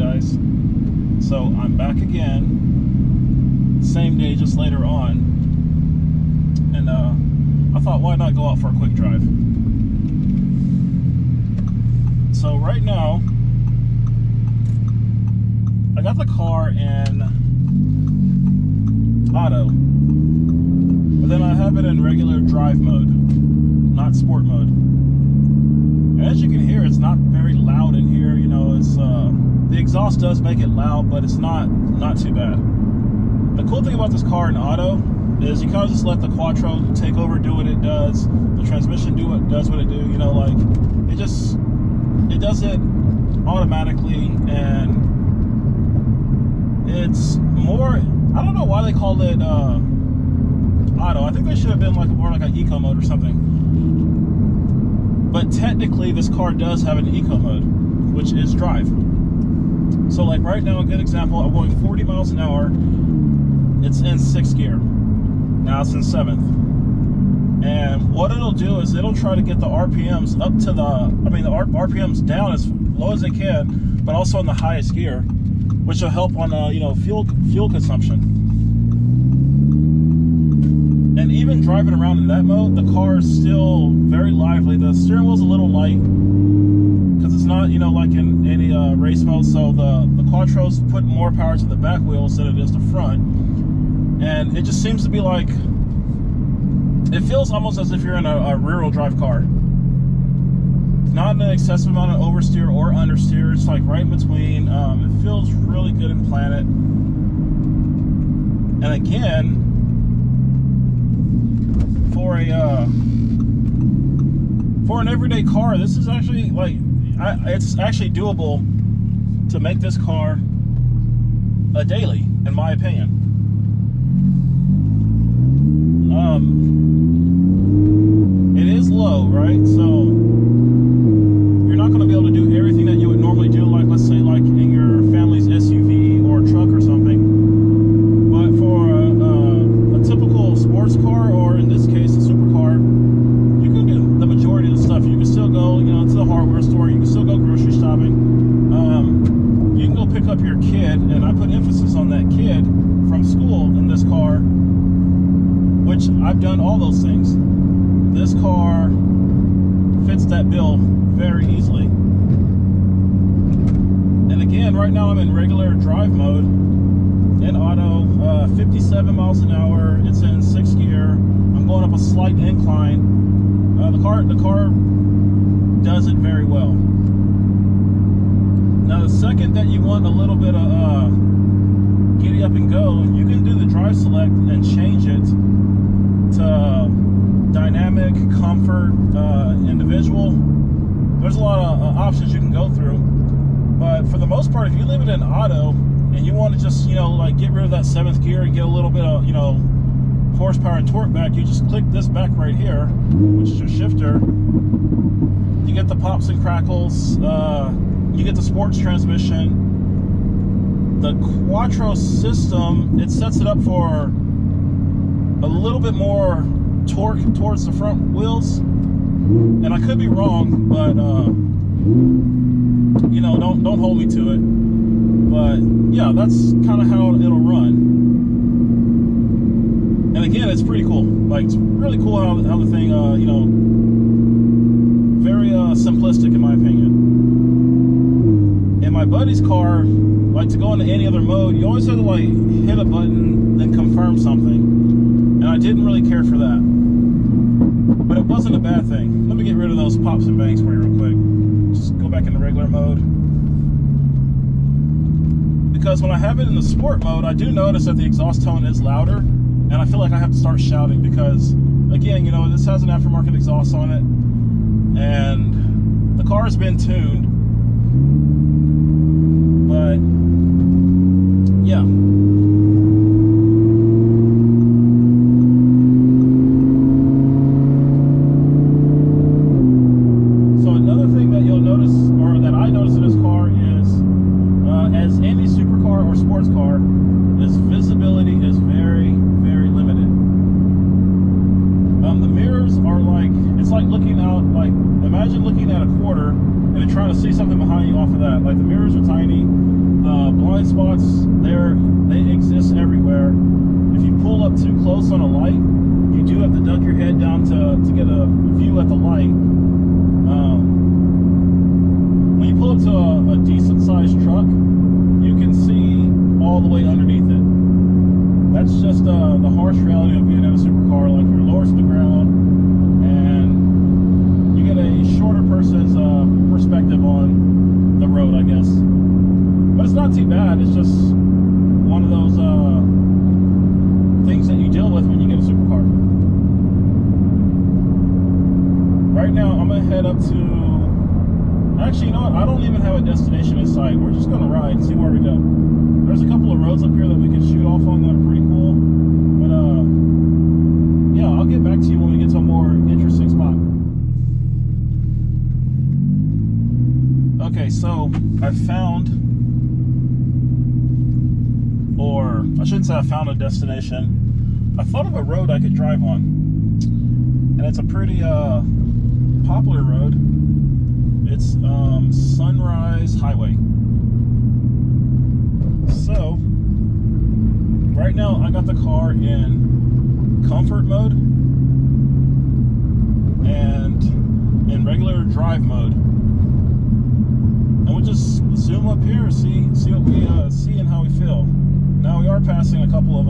guys? So I'm back again, same day, just later on, and I thought, why not go out for a quick drive? So right now, I got the car in auto, but then I have it in regular drive mode, not sport mode. And as you can hear, it's not very loud in here. You know, it's the exhaust does make it loud, but it's not too bad. The cool thing about this car in auto is you kind of just let the Quattro take over, do what it does. The transmission does what it do. You know, like it does it automatically, and it's more. I don't know why they called it auto. I think they should have been more like an eco mode or something. But technically, this car does have an eco mode, which is drive. So like right now, a good example, I'm going 40 miles an hour. It's in 6th gear. Now it's in 7th. And what it'll do is it'll try to get the RPMs up to the RPMs down as low as they can, but also in the highest gear, which will help on fuel consumption. And even driving around in that mode, the car is still very lively. The steering wheel's a little light because it's not, like in any race mode. So the Quattro's put more power to the back wheels than it is the front. And it just seems to be like, it feels almost as if you're in a rear-wheel drive car. Not an excessive amount of oversteer or understeer. It's like right in between. It feels really good in Planet. And again, for an everyday car, this is actually it's actually doable to make this car a daily, in my opinion. It is low, right? So you're not going to be able to do everything that you would normally do, like let's say like in your family's SUV or truck or something. But for a typical sports car, or in this case a supercar, you can do the majority of the stuff. You can still go, to the hardware store. You can still go grocery shopping. You can go pick up your kid, and I put emphasis on that kid from school in this car, which I've done all those things. This car fits that bill very easily. And again, right now I'm in regular drive mode in auto, 57 miles an hour. It's in 6th gear. I'm going up a slight incline. The car does it very well. Now the second that you want a little bit of giddy up and go, you can do the drive select and change it to dynamic, comfort, individual. There's a lot of options you can go through, but for the most part, if you leave it in auto and you want to just get rid of that 7th gear and get a little bit of horsepower and torque back, you just click this back right here, which is your shifter. You get the pops and crackles. You get the sports transmission. The Quattro system, it sets it up for a little bit more torque towards the front wheels, and I could be wrong, but don't hold me to it. But yeah, that's kind of how it'll run. And again, it's pretty cool. Like, it's really cool how the thing very simplistic in my opinion. In my buddy's car, like, to go into any other mode, you always have to hit a button, then confirm something. And I didn't really care for that. But it wasn't a bad thing. Let me get rid of those pops and bangs for you real quick. Just go back into regular mode. Because when I have it in the sport mode, I do notice that the exhaust tone is louder. And I feel like I have to start shouting because, again, this has an aftermarket exhaust on it. And the car has been tuned. But, yeah. Imagine looking at a quarter and then trying to see something behind you off of that. Like, the mirrors are tiny. The blind spots, they exist everywhere. If you pull up too close on a light, you do have to duck your head down to get a view at the light. When you pull up to a decent sized truck, you can see all the way underneath it. That's just the harsh reality of being in a supercar. Like, you're lower to the ground, and you get a shorter person's perspective on the road, I guess. But it's not too bad. It's just one of those things that you deal with when you get a supercar. Right now, I'm gonna head up to. Actually, you know what? I don't even have a destination in sight. We're just gonna ride and see where we go. There's a couple of roads up here that we can shoot off on that are pretty cool. But yeah, I'll get back to you when we get to a more interesting spot. Okay, so I found, or I shouldn't say I found a destination. I thought of a road I could drive on, and it's a pretty popular road. It's Sunrise Highway. So right now I got the car in comfort mode and in regular drive mode, and we'll just zoom up here, see what we see and how we feel. Now we are passing a couple of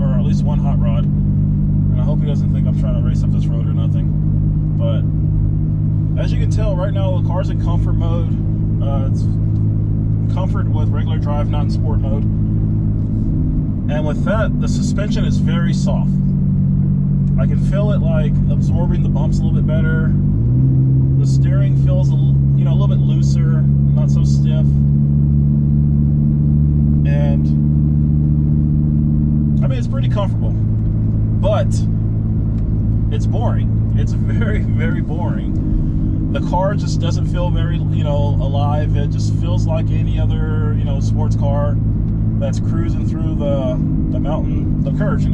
or at least one hot rod, and I hope he doesn't think I'm trying to race up this road or nothing. But as you can tell, right now the car's in comfort mode. It's comfort with regular drive, not in sport mode. And with that, the suspension is very soft. I can feel it like absorbing the bumps a little bit better. The steering feels a little bit looser, not so stiff. And I mean, it's pretty comfortable, but it's boring. It's very, very boring. The car just doesn't feel very, alive. It just feels like any other, sports car that's cruising through the mountain, the curves,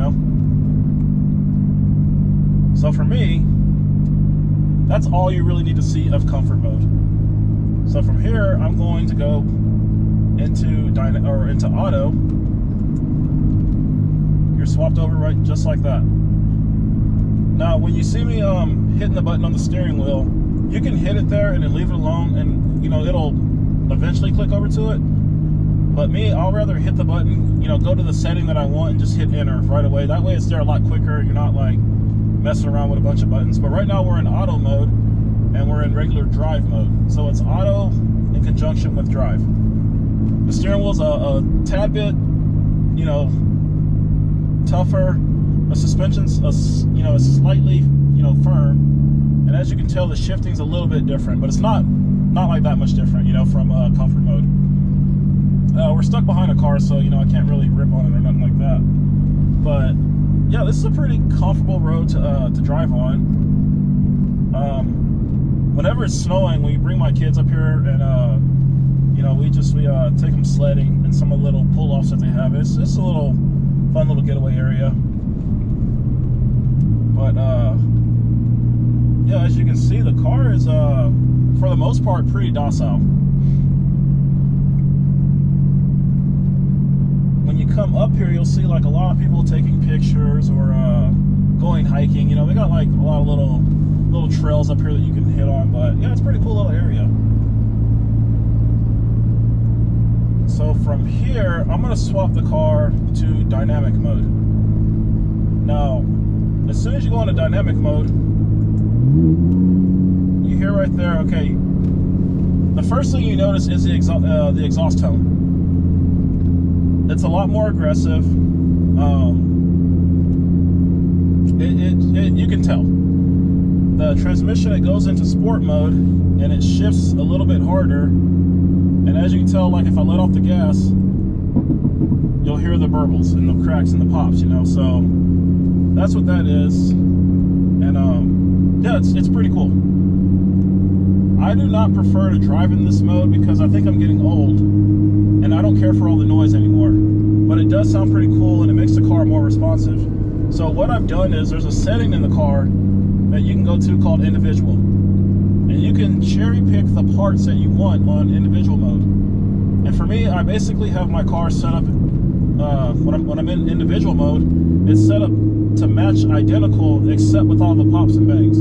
So for me, that's all you really need to see of comfort mode. So from here, I'm going to go into auto. You're swapped over right just like that. Now, when you see me hitting the button on the steering wheel, you can hit it there and then leave it alone, and it'll eventually click over to it. But me, I'll rather hit the button, go to the setting that I want and just hit enter right away. That way it's there a lot quicker. You're not like messing around with a bunch of buttons. But right now we're in auto mode and we're in regular drive mode. So it's auto in conjunction with drive. The steering wheel's a tad bit, tougher. The suspension's slightly, firm. And as you can tell, the shifting's a little bit different, but it's not like that much different, from comfort mode. We're stuck behind a car, so I can't really rip on it or nothing like that. But yeah, this is a pretty comfortable road to drive on. Whenever it's snowing, we bring my kids up here, and we take them sledding and some of the little pull-offs that they have. It's just a little fun little getaway area. But yeah, as you can see, the car is for the most part pretty docile. When you come up here, you'll see like a lot of people taking pictures or going hiking. They got like a lot of little trails up here that you can hit on. But yeah, it's a pretty cool little area. So from here, I'm gonna swap the car to dynamic mode. Now, as soon as you go into dynamic mode, you hear right there, okay, the first thing you notice is the exhaust tone. It's a lot more aggressive. You can tell. The transmission, it goes into sport mode and it shifts a little bit harder. And as you can tell, like if I let off the gas, you'll hear the burbles and the cracks and the pops, so that's what that is. And yeah, it's pretty cool. I do not prefer to drive in this mode because I think I'm getting old and I don't care for all the noise anymore. But it does sound pretty cool and it makes the car more responsive. So what I've done is there's a setting in the car that you can go to called individual. And you can cherry pick the parts that you want on individual mode. And for me, I basically have my car set up, when I'm in individual mode, it's set up to match identical except with all the pops and bangs.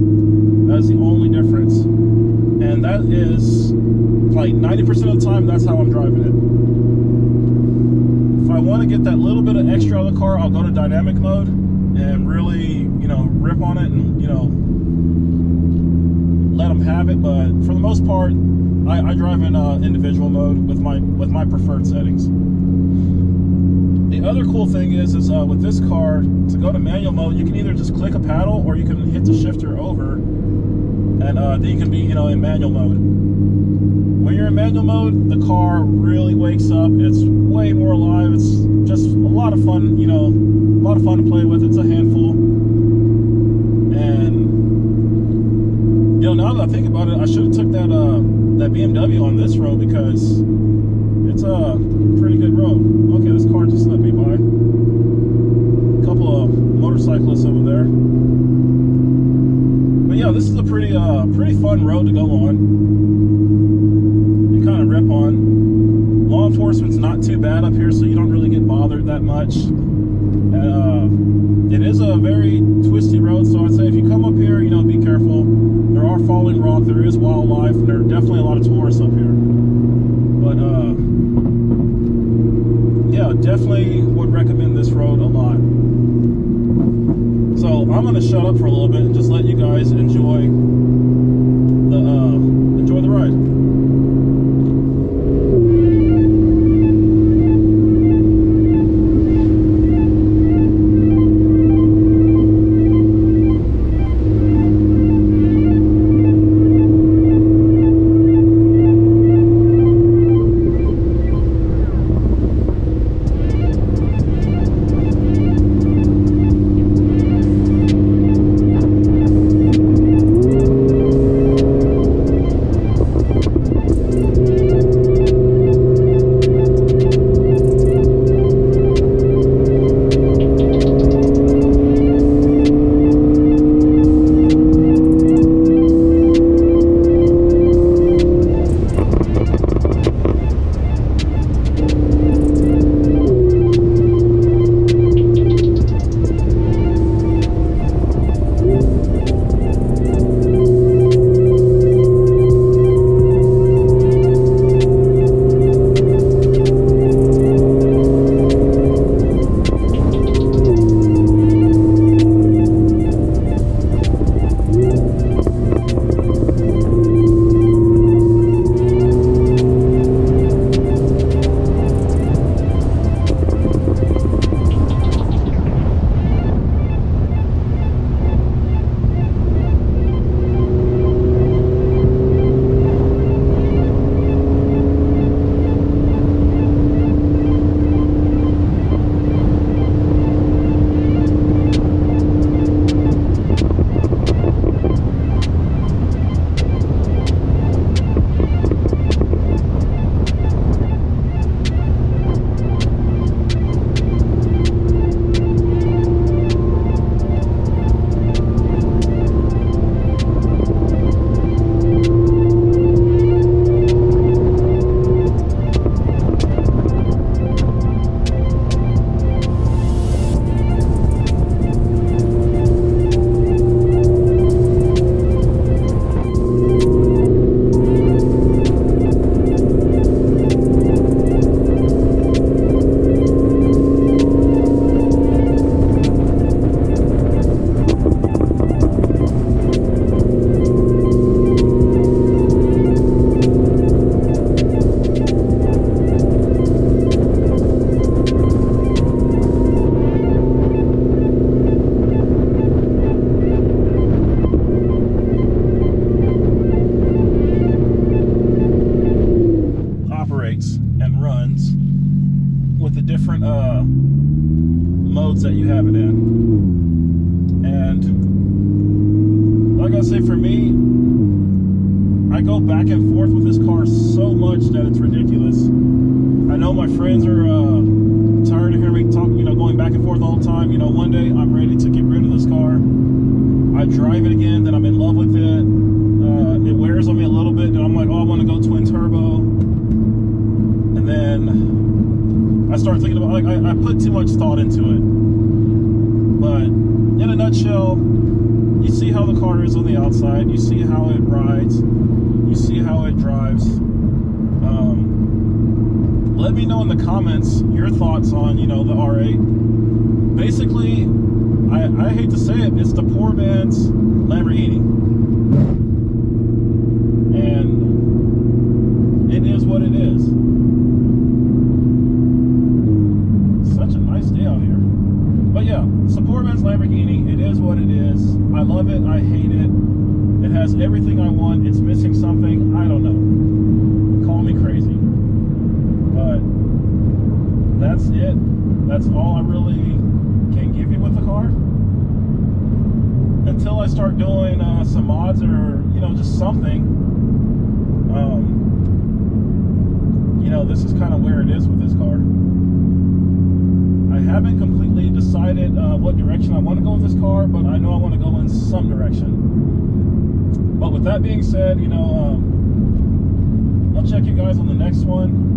That is the only difference. And that is like 90% of the time, that's how I'm driving it. If I want to get that little bit of extra out of the car, I'll go to dynamic mode and really, rip on it and, let them have it. But for the most part, I drive in individual mode with my preferred settings. The other cool thing is with this car, to go to manual mode, you can either just click a paddle or you can hit the shifter over, and then you can be, in manual mode. When you're in manual mode, the car really wakes up. It's way more alive. It's just a lot of fun, a lot of fun to play with. It's a handful. And, now that I think about it, I should have took that BMW on this road, because it's a pretty good road. Okay, this car just let me by. A couple of motorcyclists over there. But yeah, this is a pretty fun road to go on and kind of rip on. Law enforcement's not too bad up here, so you don't really get bothered that much. It is a very twisty road, so I'd say if you come up here, be careful. There are falling rock, there is wildlife, and there are definitely a lot of tourists up here. But yeah, definitely would recommend this road a lot. So I'm gonna shut up for a little bit and just let you guys enjoy the ride. modes that you have it in. And like I say, for me, I go back and forth with this car so much that it's ridiculous. I know my friends are tired of hearing me talk, going back and forth all the time. One day I'm ready to get rid of this car. I drive it again, then I'm in love with it. It wears on me a little bit, and I'm like, oh, I want to go twin turbo. And then start thinking about, like, I put too much thought into it. But in a nutshell, you see how the car is on the outside, you see how it rides, you see how it drives. Let me know in the comments your thoughts on, you know, the R8. Basically, I hate to say it, it's the poor man's Lamborghini. And it is what it is. Such a nice day out here. But yeah, it's the poor man's Lamborghini. It is what it is. I love it. I hate it. It has everything I want. It's missing something. I don't know. Call me crazy. But that's it. That's all I really can give you with the car. Until I start doing some mods or, you know, just something. You know, this is kind of where it is with this car. I haven't completely decided what direction I want to go with this car, but I know I want to go in some direction. But with that being said, you know, I'll check you guys on the next one.